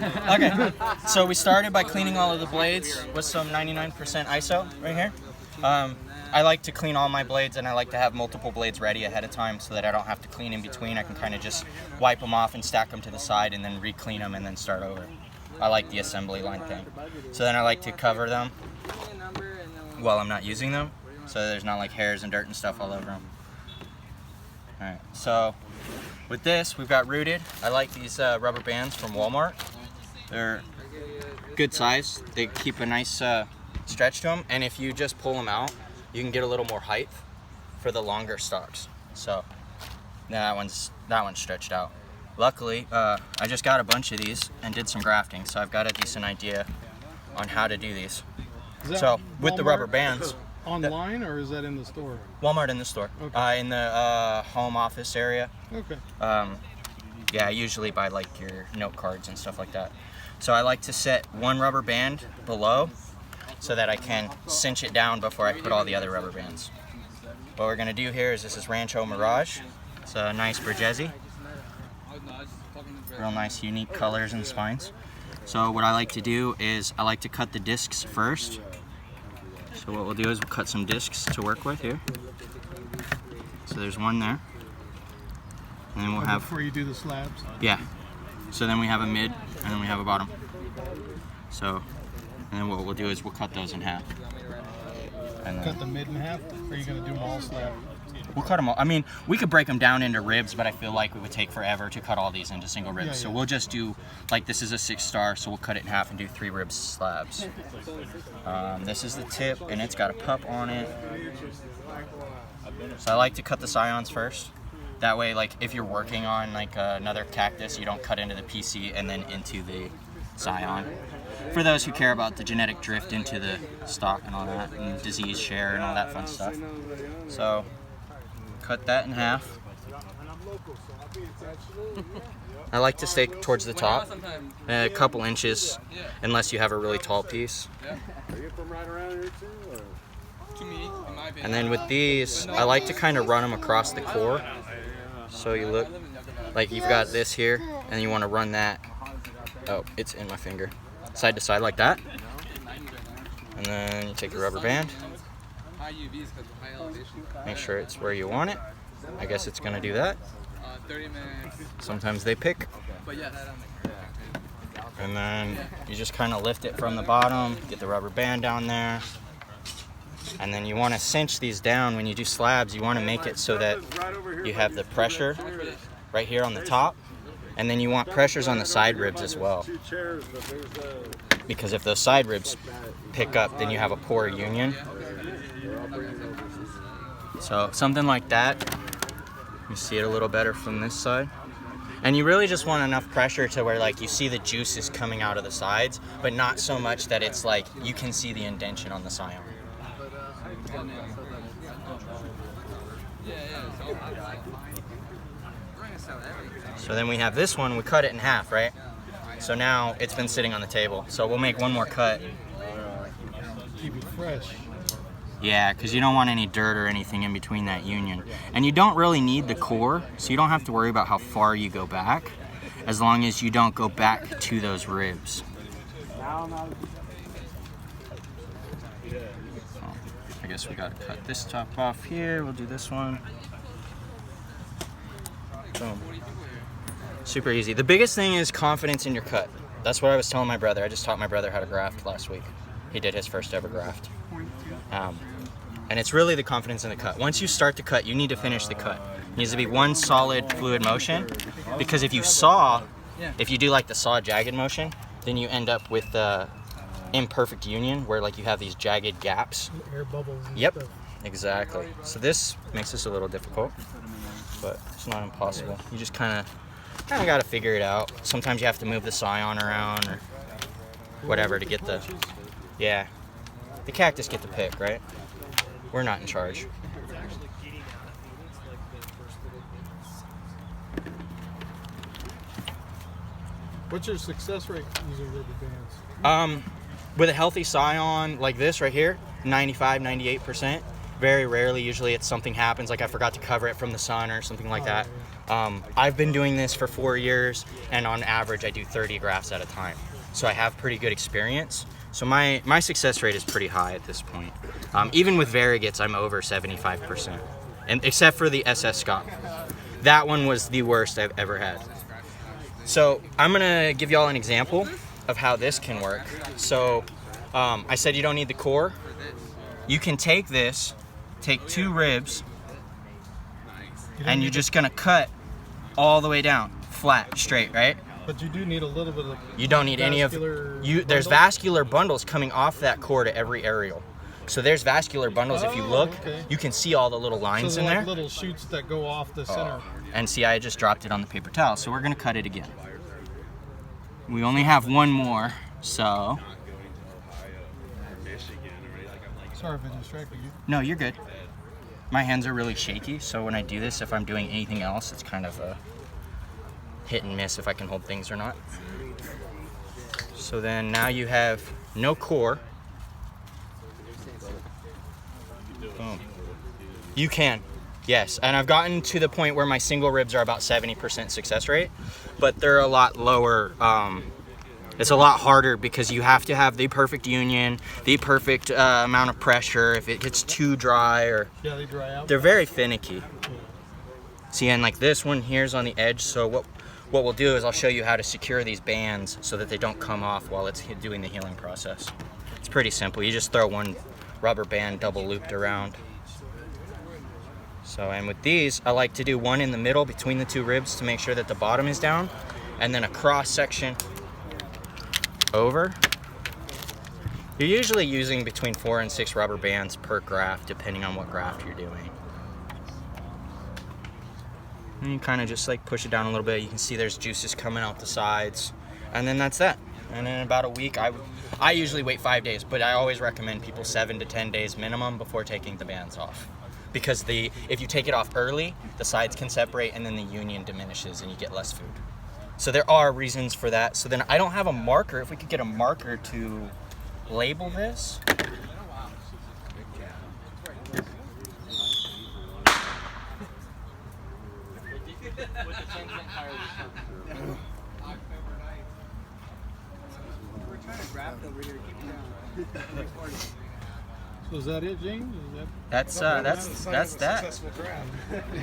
Okay, so we started by cleaning all of the blades with some 99% ISO right here. I like to clean all my blades, and I like to have multiple blades ready ahead of time so that I don't have to clean in between. I can kind of just wipe them off and stack them to the side and then re-clean them and then start over. I like the assembly line thing. So then I like to cover them while I'm not using them, so there's not like hairs and dirt and stuff all over them. Alright, so with this, we've got rooted. I like these rubber bands from Walmart. They're good size. They keep a nice stretch to them, and if you just pull them out, you can get a little more height for the longer stalks. So that one's stretched out. Luckily, I just got a bunch of these and did some grafting, so I've got a decent idea on how to do these. So with the rubber bands. Online, or is that in the store? Walmart in the store. Okay. In the home office area. Okay. Yeah, I usually buy like your note cards and stuff like that. So I like to set one rubber band below so that I can cinch it down before I put all the other rubber bands. What we're gonna do here is, this is Rancho Mirage. It's a nice Bergesi. Real nice, unique colors and spines. So what I like to do is I like to cut the discs first. So what we'll do is we'll cut some discs to work with here. So there's one there. And then we'll have... Before you do the slabs? Yeah. So then we have a mid, and then we have a bottom. So, and then what we'll do is we'll cut those in half. And cut the mid in half? Or are you going to do them all slab? We'll cut them all. I mean, we could break them down into ribs, but I feel like it would take forever to cut all these into single ribs. Yeah, so we'll just do, like this is a 6-star, so we'll cut it in half and do 3 rib slabs. This is the tip, and it's got a pup on it. So I like to cut the scions first. That way, like if you're working on like another cactus, you don't cut into the PC and then into the scion. For those who care about the genetic drift into the stock and all that, and disease share and all that fun stuff. So cut that in half. I like to stay towards the top, a couple inches, unless you have a really tall piece. And then with these, I like to kind of run them across the core. So you look like you've got this here, and you want to run that, oh, it's in my finger, side to side like that. And then you take your rubber band, make sure it's where you want it. I guess it's going to do that. Sometimes they pick. And then you just kind of lift it from the bottom, get the rubber band down there. And then you want to cinch these down. When you do slabs, you want to make it so that you have the pressure right here on the top. And then you want pressures on the side ribs as well. Because if those side ribs pick up, then you have a poor union. So something like that. You see it a little better from this side. And you really just want enough pressure to where like you see the juices coming out of the sides, but not so much that it's like you can see the indentation on the scion. So then we have this one, we cut it in half, right? So now it's been sitting on the table. So we'll make one more cut. Keep it fresh. Yeah, because you don't want any dirt or anything in between that union. And you don't really need the core, so you don't have to worry about how far you go back, as long as you don't go back to those ribs. I guess we gotta cut this top off here. We'll do this one. Boom. Super easy. The biggest thing is confidence in your cut. That's what I was telling my brother. I just taught my brother how to graft last week. He did his first ever graft. And it's really the confidence in the cut. Once you start to cut, you need to finish the cut. It needs to be one solid fluid motion, because if you saw, if you do like the saw jagged motion, then you end up with imperfect union where like you have these jagged gaps. Air bubbles. Yep, exactly. So this makes this a little difficult, but it's not impossible. You just kind of got to figure it out. Sometimes you have to move the scion around or whatever to get the, yeah. The cactus get the pick, right? We're not in charge. What's your success rate using rubber bands? With a healthy scion like this right here, 95, 98%. Very rarely, usually it's something happens, like I forgot to cover it from the sun or something like that. I've been doing this for 4 years, and on average I do 30 grafts at a time. So I have pretty good experience. So my success rate is pretty high at this point. Even with variegates, I'm over 75%, and except for the SS Scott. That one was the worst I've ever had. So I'm gonna give y'all an example of how this can work. So I said you don't need the core. You can take this, take 2 ribs, and you're just gonna cut all the way down, flat, straight, right? But you do need a little bit of. You don't need any of you. There's vascular bundles coming off that core to every aerial. So there's vascular bundles. If you look, you can see all the little lines So in there. like little shoots that go off the center. And see, I just dropped it on the paper towel. So we're gonna cut it again. We only have one more, so. Sorry if I distracted you. No, you're good. My hands are really shaky, so when I do this, if I'm doing anything else, it's kind of a hit and miss if I can hold things or not. So then now you have no core. Boom. You can, yes. And I've gotten to the point where my single ribs are about 70% success rate, but they're a lot lower. It's a lot harder because you have to have the perfect union, the perfect amount of pressure. If it gets too dry or Yeah, they dry out. they're very finicky. See, and like this one here's on the edge. So what we'll do is I'll show you how to secure these bands so that they don't come off while it's doing the healing process. It's pretty simple. You just throw one rubber band double looped around. So, and with these, I like to do one in the middle between the 2 ribs to make sure that the bottom is down, and then a cross section over. You're usually using between 4 and 6 rubber bands per graft, depending on what graft you're doing. And you kind of just like push it down a little bit. You can see there's juices coming out the sides, and then that's that. And in about a week, I usually wait 5 days, but I always recommend people 7 to 10 days minimum before taking the bands off. Because if you take it off early, the sides can separate and then the union diminishes and you get less food. So there are reasons for that. So then I don't have a marker. If we could get a marker to label this. So is that it, James? Is that... That's that.